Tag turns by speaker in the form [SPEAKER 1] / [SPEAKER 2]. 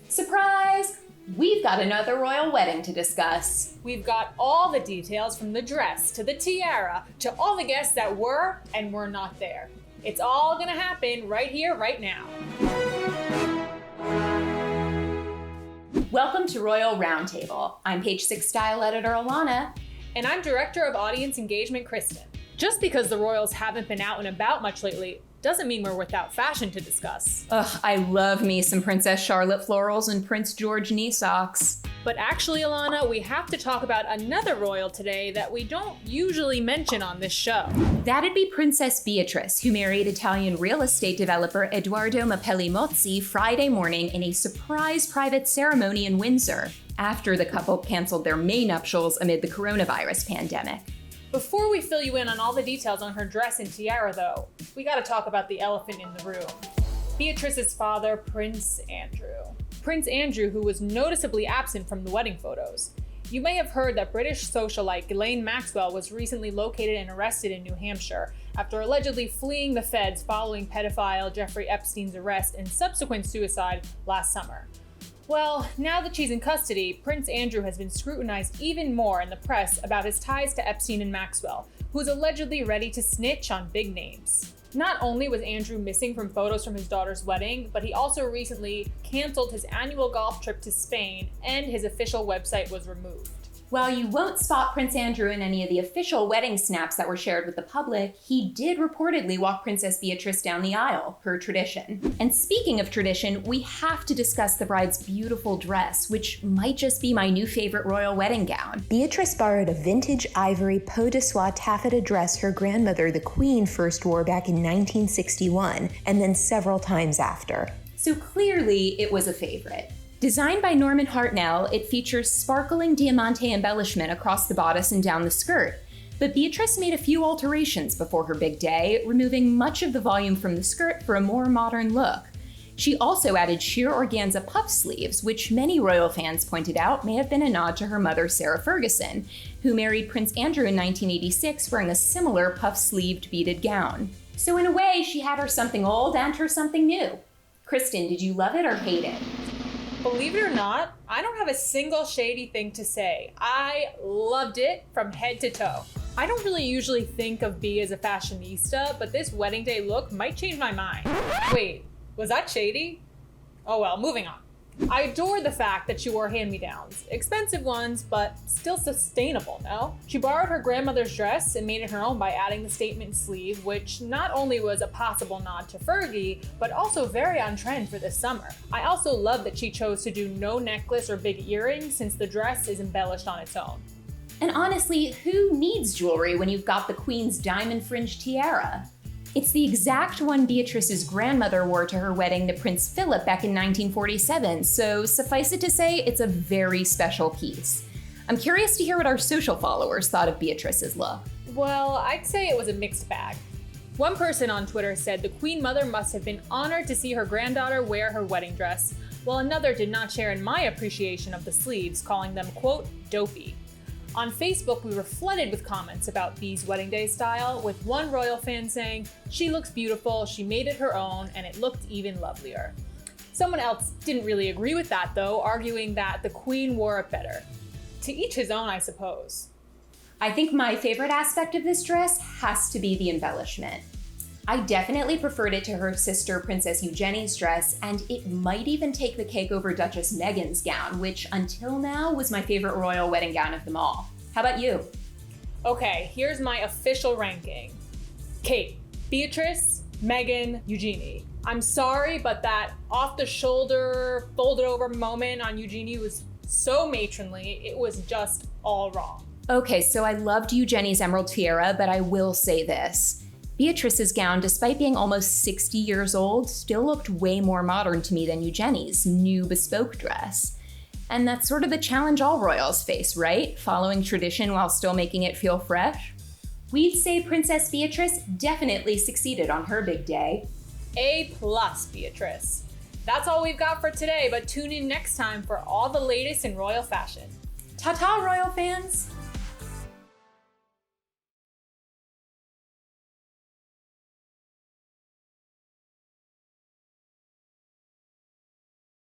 [SPEAKER 1] Surprise! We've got another royal wedding to discuss.
[SPEAKER 2] We've got all the details from the dress to the tiara to all the guests that were and were not there. It's all gonna happen right here, right now.
[SPEAKER 1] Welcome to Royal Roundtable. I'm Page 6 style editor Alana.
[SPEAKER 2] And I'm Director of Audience Engagement Kristen. Just because the royals haven't been out and about much lately doesn't mean we're without fashion to discuss.
[SPEAKER 1] Ugh, I love me some Princess Charlotte florals and Prince George knee socks.
[SPEAKER 2] But actually, Alana, we have to talk about another royal today that we don't usually mention on this show.
[SPEAKER 1] That'd be Princess Beatrice, who married Italian real estate developer Edoardo Mapelli Mozzi Friday morning in a surprise private ceremony in Windsor, after the couple canceled their May nuptials amid the coronavirus pandemic.
[SPEAKER 2] Before we fill you in on all the details on her dress and tiara, though, we gotta talk about the elephant in the room. Beatrice's father, Prince Andrew. Prince Andrew, who was noticeably absent from the wedding photos. You may have heard that British socialite Ghislaine Maxwell was recently located and arrested in New Hampshire after allegedly fleeing the feds following pedophile Jeffrey Epstein's arrest and subsequent suicide last summer. Well, now that she's in custody, Prince Andrew has been scrutinized even more in the press about his ties to Epstein and Maxwell, who is allegedly ready to snitch on big names. Not only was Andrew missing from photos from his daughter's wedding, but he also recently canceled his annual golf trip to Spain, and his official website was removed.
[SPEAKER 1] While you won't spot Prince Andrew in any of the official wedding snaps that were shared with the public, he did reportedly walk Princess Beatrice down the aisle, per tradition. And speaking of tradition, we have to discuss the bride's beautiful dress, which might just be my new favorite royal wedding gown.
[SPEAKER 3] Beatrice borrowed a vintage ivory Peau De Soie taffeta dress her grandmother, the Queen, first wore back in 1961, and then several times after.
[SPEAKER 1] So clearly it was a favorite. Designed by Norman Hartnell, it features sparkling diamante embellishment across the bodice and down the skirt. But Beatrice made a few alterations before her big day, removing much of the volume from the skirt for a more modern look. She also added sheer organza puff sleeves, which many royal fans pointed out may have been a nod to her mother, Sarah Ferguson, who married Prince Andrew in 1986 wearing a similar puff-sleeved beaded gown. So in a way, she had her something old and her something new. Kristen, did you love it or hate it?
[SPEAKER 2] Believe it or not, I don't have a single shady thing to say. I loved it from head to toe. I don't really usually think of Bea as a fashionista, but this wedding day look might change my mind. Wait, was that shady? Oh well, moving on. I adore the fact that she wore hand-me-downs. Expensive ones, but still sustainable, no? She borrowed her grandmother's dress and made it her own by adding the statement sleeve, which not only was a possible nod to Fergie, but also very on trend for this summer. I also love that she chose to do no necklace or big earrings since the dress is embellished on its own.
[SPEAKER 1] And honestly, who needs jewelry when you've got the Queen's diamond fringe tiara? It's the exact one Beatrice's grandmother wore to her wedding to Prince Philip back in 1947, so suffice it to say, it's a very special piece. I'm curious to hear what our social followers thought of Beatrice's look.
[SPEAKER 2] Well, I'd say it was a mixed bag. One person on Twitter said the Queen Mother must have been honored to see her granddaughter wear her wedding dress, while another did not share in my appreciation of the sleeves, calling them, quote, dopey. On Facebook, we were flooded with comments about Bea's wedding day style, with one royal fan saying, "She looks beautiful, she made it her own, and it looked even lovelier." Someone else didn't really agree with that though, arguing that the Queen wore it better. To each his own, I suppose.
[SPEAKER 1] I think my favorite aspect of this dress has to be the embellishment. I definitely preferred it to her sister Princess Eugenie's dress, and it might even take the cake over Duchess Meghan's gown, which until now was my favorite royal wedding gown of them all. How about you?
[SPEAKER 2] Okay, here's my official ranking. Kate, Beatrice, Meghan, Eugenie. I'm sorry, but that off-the-shoulder, folded-over moment on Eugenie was so matronly, it was just all wrong.
[SPEAKER 1] Okay, so I loved Eugenie's emerald tiara, but I will say this. Beatrice's gown, despite being almost 60 years old, still looked way more modern to me than Eugenie's new bespoke dress. And that's sort of the challenge all royals face, right? Following tradition while still making it feel fresh? We'd say Princess Beatrice definitely succeeded on her big day.
[SPEAKER 2] A+, Beatrice. That's all we've got for today, but tune in next time for all the latest in royal fashion.
[SPEAKER 1] Ta-ta, royal fans!